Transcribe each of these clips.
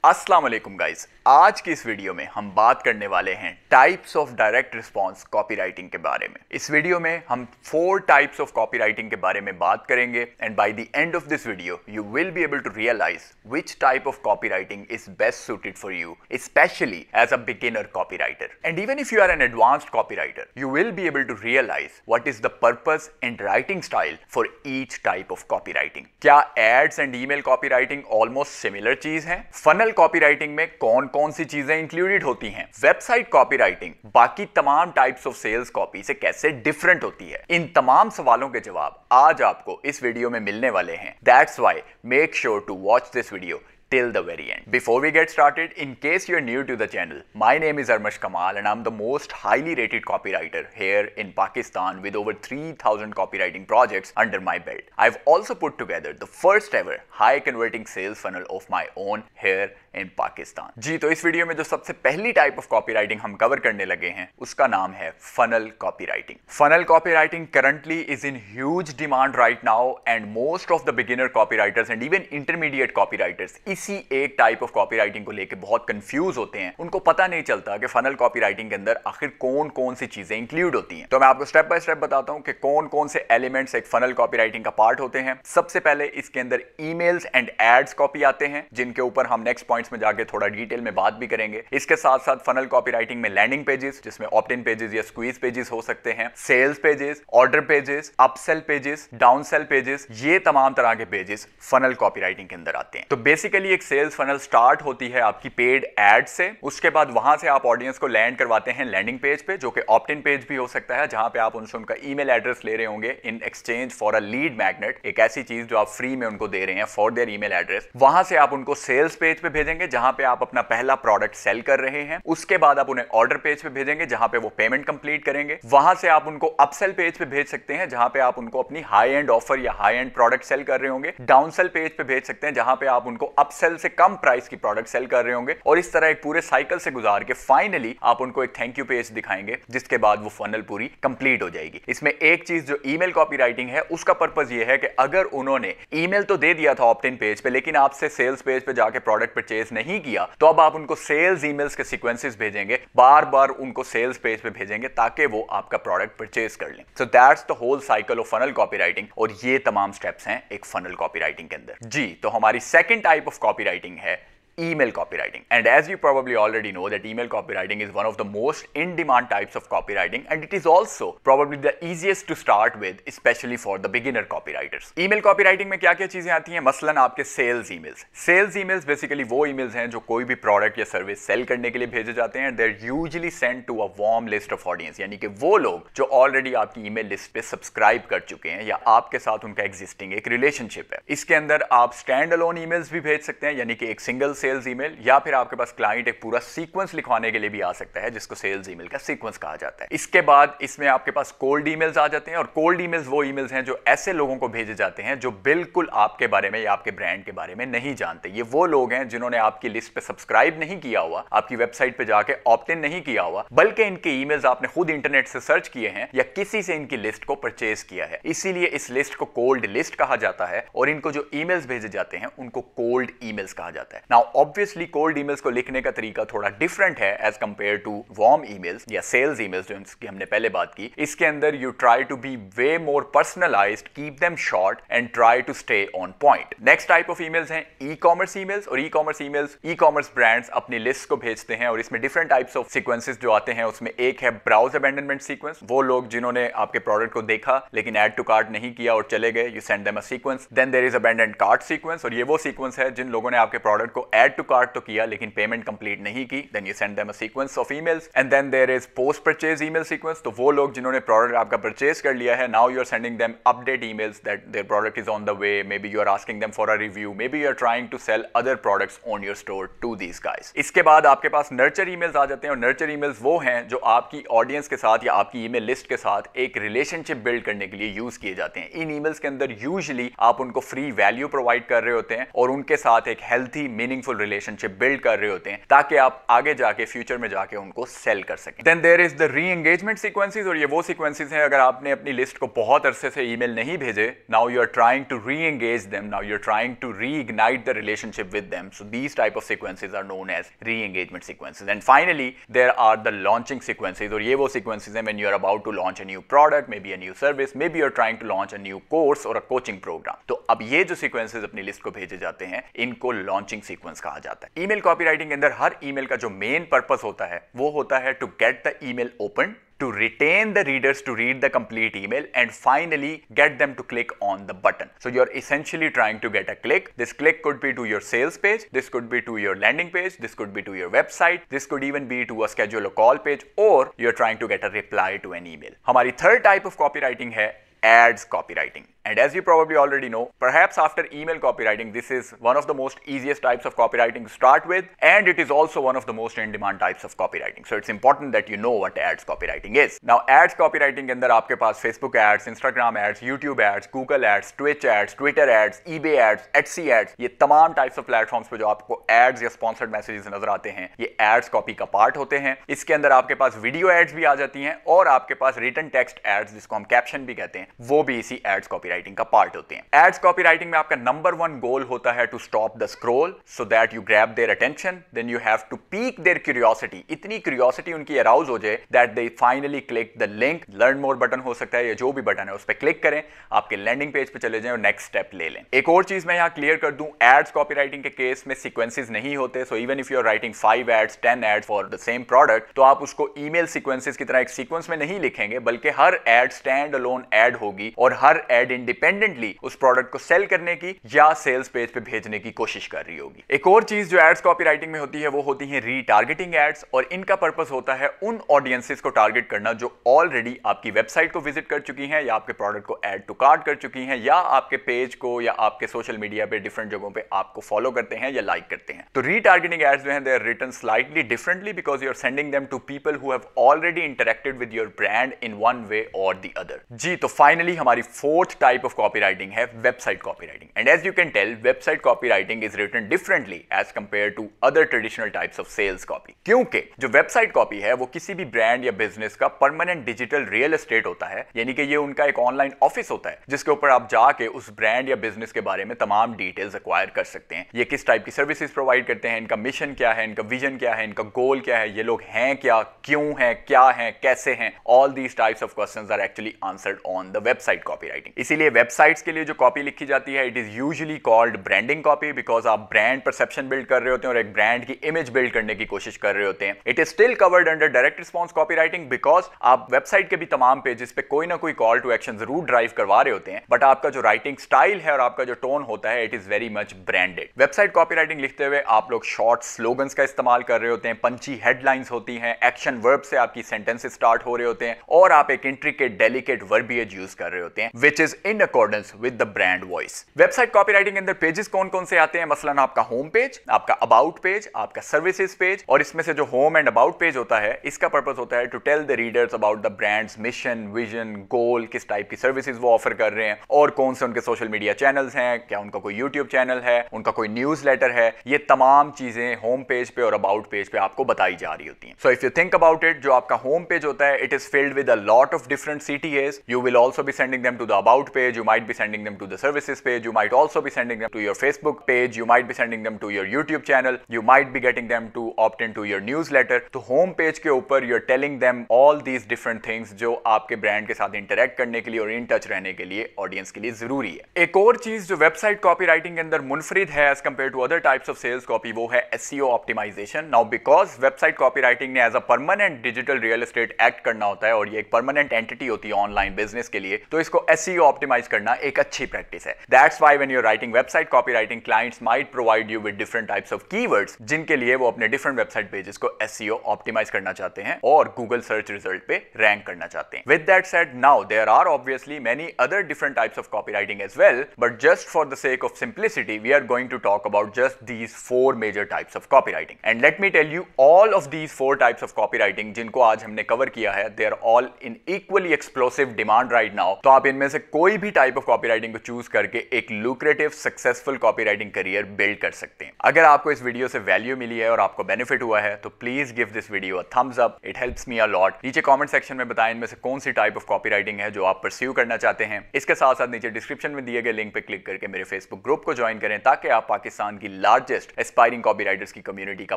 अस्सलाम वालेकुम गाइस। आज की इस वीडियो में हम बात करने वाले हैं types of direct response copywriting के बारे में। इस वीडियो में हम 4 टाइप्स ऑफ कॉपीराइटिंग के बारे में बात करेंगे and by the end of this video you will be able to realise which type of copywriting is best suited for you, especially as a beginner copywriter. And even if you are an advanced copywriter, you will be able to realize what is the purpose and writing style for each type of copywriting. क्या ads and email copywriting almost similar चीज है? Funnel copywriting में कौन कौन सी चीजें included होती हैं? Website copywriting बाकी तमाम टाइप्स ऑफ सेल्स कॉपी से कैसे डिफरेंट होती है? इन तमाम सवालों के जवाब आज आपको इस वीडियो में मिलने वाले हैं। That's why make sure to watch this video till the very end. Before we get started, in case you're new to the channel, my name is Armash Kamal and I'm the most highly rated copywriter here in Pakistan with over 3,000 copywriting projects under my belt. I've also put together the first ever high converting sales funnel of my own here in Pakistan. जी तो इस video में जो सबसे पहली type of copywriting हम cover करने लगे हैं उसका नाम है funnel copywriting. Funnel copywriting currently is in huge demand right now and most of the beginner copywriters and even intermediate copywriters इसी एक टाइप ऑफ कॉपीराइटिंग को लेकर बहुत कंफ्यूज होते हैं। उनको पता नहीं चलता कि फनल कॉपीराइटिंग के अंदर आखिर कौन कौन सी चीजें इंक्लूड होती हैं। तो मैं आपको स्टेप बाय स्टेप बताता हूं कि कौन कौन से एलिमेंट्स एक फनल कॉपीराइटिंग का पार्ट होते हैं। सबसे पहले इसके अंदर ईमेल्स एंड एड्स कॉपी आते हैं जिनके ऊपर हम नेक्स्ट पॉइंट्स में जाके थोड़ा डिटेल में बात भी करेंगे। इसके साथ साथ फनल कॉपीराइटिंग में लैंडिंग पेजेस जिसमें ऑप्ट इन पेजेस या स्क्वीज पेजेस हो सकते हैं, sales pages, order pages, upsell pages, downsell pages, ये तमाम तरह के पेजेस फनल कॉपीराइटिंग के अंदर आते हैं। तो बेसिकली एक सेल्स फनल स्टार्ट होती है आपकी पेड एड से, उसके बाद वहां से आप ऑडियंस को लैंड करवाते हैं लैंडिंग पेज पे जो कि ऑप्ट इन पेज भी हो सकता है जहां पे आप उनसे उनका ईमेल एड्रेस ले रहे होंगे in exchange for a lead magnet, एक ऐसी चीज जो आप फ्री में उनको दे रहे हैं फॉर देयर ईमेल एड्रेस। वहां से आप उनको सेल्स पेज पे भेजेंगे जहां पे आप अपना पहला प्रोडक्ट सेल कर रहे हैं। उसके बाद आप उन्हें ऑर्डर पेज पे भेजेंगे जहां पे वो पेमेंट कंप्लीट करेंगे। वहां से आप उनको अपसेल पेज पे भेज सकते हैं जहां पे आप उनको अपनी हाई एंड ऑफर या हाई एंड प्रोडक्ट सेल कर रहे होंगे। डाउनसेल पेज पे भेज सकते हैं जहां पे आप उनको अपसेल से कम प्राइस की प्रोडक्ट सेल कर रहे होंगे और इस तरह एक पूरे साइकिल से गुजार के फाइनली आप उनको एक थैंक यू पेज दिखाएंगे जिसके बाद वो फनल पूरी कंप्लीट हो जाएगी। इसमें एक चीज जो ईमेल कॉपीराइटिंग है उसका पर्पस ये है कि अगर उन्होंने ईमेल तो दे दिया था ऑप्ट इन पेज पे लेकिन आपसे सेल्स पेज पे जाके प्रोडक्ट परचेज नहीं किया तो अब आप उनको सेल्स ईमेल्स के सीक्वेंसेस भेजेंगे, बार बार उनको सेल्स पेज पे भेजेंगे ताकि वो आपका प्रोडक्ट परचेज कर लें। So that's the whole cycle of funnel copywriting और ये तमाम स्टेप्स हैं एक फनल कॉपीराइटिंग के अंदर। जी तो हमारी सेकंड टाइप ऑफ कॉपीराइटिंग है email copywriting. And as you probably already know that email copywriting is one of the most in-demand types of copywriting and it is also probably the easiest to start with, especially for the beginner copywriters. Email copywriting में क्या-क्या चीजें आती हैं? मसलन आपके sales emails. Sales emails basically वो emails हैं जो कोई भी product या service sell करने के लिए भेजे जाते हैं। They're usually sent to a warm list of audience, यानी कि वो लोग जो already आपकी email list पे subscribe कर चुके हैं या आपके साथ उनका existing एक relationship है। इसके अंदर आप stand alone emails भी भेज सकते हैं यानी कि एक single सेल्स ईमेल या फिर आपके पास क्लाइंट एक पूरा सीक्वेंस लिखवाने के लिए भी आ सकता है जिसको सेल्स ईमेल का सीक्वेंस कहा जाता है। इसके बाद इसमें आपके पास कोल्ड ईमेल्स आ जाते हैं और कोल्ड ईमेल्स वो ईमेल्स हैं जो ऐसे लोगों को भेजे जाते हैं जो बिल्कुल आपके बारे में या आपके ब्रांड के बारे में नहीं जानते। ये वो लोग हैं जिन्होंने आपकी लिस्ट पे सब्सक्राइब नहीं किया हुआ, आपकी वेबसाइट पे जाके ऑप्ट इन नहीं किया हुआ, बल्कि इनके ईमेल्स आपने खुद इंटरनेट से सर्च किए हैं या किसी से इनकी लिस्ट को परचेज किया है। इसीलिए इस लिस्ट को कोल्ड लिस्ट कहा जाता है और इनको जो ईमेल्स भेजे जाते हैं उनको कोल्ड ईमेल्स कहा जाता है। नाउ ऑब्वियसली कोल्ड ईमेल्स को लिखने का तरीका थोड़ा डिफरेंट है as compare to warm emails या सेल्स ईमेल्स जिसकी हमने पहले बात की। इसके अंदर you try to be way more personalised, keep them short and try to stay on point. Next type of emails हैं ई कॉमर्स ईमेल्स और ecommerce emails ecommerce brands अपनी लिस्ट को भेजते हैं और इसमें डिफरेंट टाइप्स ऑफ सीक्वेंसेस जो आते हैं उसमें एक है ब्राउज अबैंडनमेंट सीक्वेंस। वो लोग जिन्होंने आपके प्रोडक्ट को देखा लेकिन ऐड टू कार्ट नहीं किया और चले गए, you send them a sequence. Then there is abandoned cart sequence और ये वो सीक्वेंस है जिन लोगों ने आपके प्रोडक्ट को ऐड टू कार्ट तो किया लेकिन पेमेंट कंप्लीट नहीं की, then you send them a sequence of emails. And then there is post purchase email sequence. तो वो लोग जिन्होंने प्रोडक्ट आपका परचेज कर लिया है, now you are sending them update emails that their product is on the way, maybe you are asking them for a review, maybe you are trying to sell other products on your store to these guys. इसके बाद आपके पास nurture emails आ जाते हैं और nurture emails वो हैं जो आपकी ऑडियंस के साथ या आपकी ईमेल लिस्ट के साथ एक रिलेशनशिप बिल्ड करने के लिए यूज किए जाते हैं। इन ईमेल्स के अंदर यूजुअली आप उनको फ्री वैल्यू प्रोवाइड कर रहे होते हैं और उनके साथ एक healthy meaningful meaningful relationship build कर रहे होते हैं ताकि आप आगे जाके फ्यूचर में जाके उनको सेल कर सकें। देन देयर इज द री एंगेजमेंट सीक्वेंसेस, और ये वो सीक्वेंसेस हैं अगर आपने अपनी लिस्ट को बहुत अरसे से ईमेल नहीं भेजे, now you are trying to re engage them, now you are trying to reignite the relationship with them, so these type of sequences are known as re engagement sequences. And finally there are the launching sequences, और ये वो sequences हैं when you are about to launch a new product, maybe a new service, maybe you are trying to launch a new course और a coaching program. तो अब ये जो sequences अपनी लिस्ट को भेजे जाते हैं इनको लॉन्चिंग सीक्वेंस कहा जाता है। ईमेल कॉपीराइटिंग के अंदर हर ईमेल का जो मेन पर्पस होता है वो होता है to get the email open, to retain the readers to read the complete email, and finally get them to click on the button. So you're essentially trying to get a click. This click could be to your sales page, this could be to your landing page, this could be to your website, this could even be to a schedule a call page, or you're trying to get a reply to an email. हमारी third type of copywriting है ads copywriting. And as you probably already know, perhaps after email copywriting, this is one of the most easiest types of copywriting to start with, and it is also one of the most in-demand types of copywriting. So it's important that you know what ads copywriting is. Now, ads copywriting के अंदर आपके पास Facebook ads, Instagram ads, YouTube ads, Google ads, Twitch ads, Twitter ads, eBay ads, Etsy ads, ये तमाम types of platforms पे जो आपको ads या sponsored messages नजर आते हैं, ये ads copy का part होते हैं। इसके अंदर आपके पास video ads भी आ जाती हैं और आपके पास written text ads, जिसको हम caption भी कहते हैं, वो भी इसी ads copywriting का पार्ट होते हैं। एड्स कॉपीराइटिंग में आपका नंबर 1 गोल होता है to stop the scroll so that you grab their attention, then you have to pique their curiosity, इतनी क्यूरियोसिटी उनकी अराउज हो जाए that they finally click the link, learn more button हो सकता है या जो भी बटन है उस पर क्लिक करें, आपके लैंडिंग पेज पे चले जाएं और नेक्स्ट स्टेप ले लें। एक और चीज मैं यहां क्लियर कर दूं, एड्स कॉपीराइटिंग के केस में सीक्वेंसेस नहीं होते, so even if you are writing 5 ads 10 ads for the same product, तो आप उसको ईमेल सीक्वेंसेस की तरह एक सीक्वेंस में नहीं लिखेंगे, बल्कि हर एड स्टैंड अलोन एड होगी और हर एड इंडिपेंडेंटली उस प्रोडक्ट को सेल करने की या सेल्स पेज पे भेजने की कोशिश कर रही होगी। एक और चीज जो एड्स कॉपीराइटिंग में होती है वो होती है रीटारगेटिंग एड्स, और इनका पर्पस होता है उन ऑडियंसेस को टारगेट करना जो ऑलरेडी आपकी वेबसाइट को विजिट कर चुकी हैं या आपके प्रोडक्ट को ऐड टू कार्ट कर चुकी हैं या आपके पेज को या आपके सोशल मीडिया पे डिफरेंट जगहों पे आपको फॉलो करते हैं या लाइक करते हैं। तो रीटारगेटिंग एड्स जो हैं they are written slightly differently because you are sending them to people who have already interacted with your brand in one way और द अदर। जी, तो फाइनली हमारी फोर्थ टाइप ऑफ कॉपीराइटिंग है website copywriting, and as you can tell, website copywriting is written differently as compared to other traditional types of sales copy, क्योंकि जो website copy है वो किसी भी ब्रांड या बिजनेस का परमानेंट डिजिटल रियल एस्टेट होता है, यानी कि ये उनका एक ऑनलाइन ऑफिस होता है जिसके ऊपर आप जाके उस ब्रांड या बिजनेस के बारे में तमाम डिटेल्स एक्वायर कर सकते हैं। ये किस टाइप की सर्विसेज प्रोवाइड करते हैं, इनका मिशन क्या है, इनका विजन क्या है, इनका गोल क्या है, ये लोग हैं क्या, क्यों हैं, क्या हैं, कैसे हैं, all these types of questions are actually answered on the website copywriting. इसीलिए वेबसाइट्स के लिए जो कॉपी लिखी जाती है it is usually called branding copy, because आप ब्रांड परसेप्शन बिल्ड कर रहे होते हैं और एक ब्रांड की इमेज बिल्ड करने की कोशिश कर रहे होते हैं। It is still covered under direct response copywriting because आप वेबसाइट के भी तमाम पेजेस पे कोई ना कोई कॉल टू एक्शन जरूर ड्राइव करवा रहे होते हैं, बट आपका जो राइटिंग स्टाइल है और आपका जो टोन होता है it is very much branded. Website copywriting लिखते हुए आप लोग शॉर्ट स्लोगन्स का इस्तेमाल कर रहे होते हैं, पंची हेडलाइंस होती हैं, एक्शन वर्ब से आपकी सेंटेंसेस स्टार्ट हो रहे होते हैं और आप एक इंट्रिकेट डेलिकेट वर्बिएज यूज कर रहे होते हैं which is in accordance with the brand voice. Website copywriting के अंदर पेजेस कौन कौन से आते हैं, मसलन आपका होम पेज, आपका अबाउट पेज, आपका सर्विसेज पेज, और इसमें से जो होम एंड अबाउट पेज होता है इसका पर्पस होता है to tell the readers about the brand's mission, vision, goal, किस टाइप की सर्विसेज वो ऑफर कर रहे हैं और कौन से उनके सोशल मीडिया चैनल्स हैं, क्या उनका कोई यूट्यूब चैनल है, उनका कोई न्यूज़लेटर है, ये तमाम चीजें होम पेज पे और अबाउट पेज पे आपको बताई जा रही होती हैं। So if you think about it, जो आपका होम पेज होता है it is filled with a lot of different CTAs. You will also be sending them to the about page, you might be sending them to the services page, you might also be sending them to your Facebook page, you might be sending them to your YouTube channel, you might be getting them to opt into your newsletter. तो home page के ऊपर you're telling them all these different things जो आपके brand के साथ interact करने के लिए और इन टच रहने के लिए ऑडियंस के लिए जरूरी है। एक और चीज जो वेबसाइट कॉपीराइटिंग के अंदर मुनफरिद है as compare to other types of sales copy, वो है SEO optimisation. Now because website copywriting ने as a permanent digital real estate act करना होता है और ये एक परमानेंट एंटिटी होती है ऑनलाइन बिजनेस के लिए, तो इसको SEO ऑप्टिमाइज करना एक अच्छी प्रैक्टिस है। That's why when you are writing website copywriting, clients might provide you with different types of keywords जिनके लिए वो अपने डिफरेंट वेबसाइट पेजेस को SEO ऑप्टिमाइज करना चाहते हैं और गूगल सर्च रिजल्ट पे रैंक करना चाहते हैं। With that said, now there are obviously many other different types of copywriting as well, but just for the sake of simplicity we are going to talk about just these 4 major types of copywriting. And let me tell you, all of these 4 types of copywriting जिनको आज हमने cover किया है, they are all in equally explosive demand right now. तो आप इनमें से कोई भी टाइप ऑफ कॉपीराइटिंग को चूज करके एक lucrative successful copywriting career build कर सकते हैं। अगर आपको इस वीडियो से वैल्यू मिली है और आपको बेनिफिट हुआ है तो please give this video a thumbs up, it helps me a lot. नीचे कमेंट सेक्शन में बताएं इनमें से कौन सी टाइप ऑफ कॉपीराइटिंग है जो आप परस्यू करना चाहते हैं। इसके साथ साथ नीचे डिस्क्रिप्शन में दिए गए लिंक पे क्लिक करके मेरे फेसबुक ग्रुप को ज्वाइन करें ताकि आप पाकिस्तान की लार्जेस्ट एस्पायरिंग कॉपीराइटर्स की कम्युनिटी का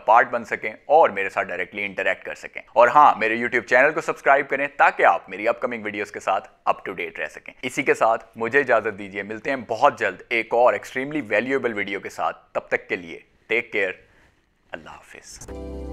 पार्ट बन सकें और मेरे साथ डायरेक्टली इंटरेक्ट कर सकें। और हाँ, मेरे यूट्यूब चैनल को सब्सक्राइब करें ताकि आप मेरी अपकमिंग वीडियोस के साथ अप टू डेट रह सकें। इसी के साथ मुझे इजाजत दीजिए, मिलते हैं बहुत जल्द एक और एक्सट्रीमली वैल्यूएबल वीडियो के साथ। तब तक के लिए टेक केयर, अल्लाह हाफिज।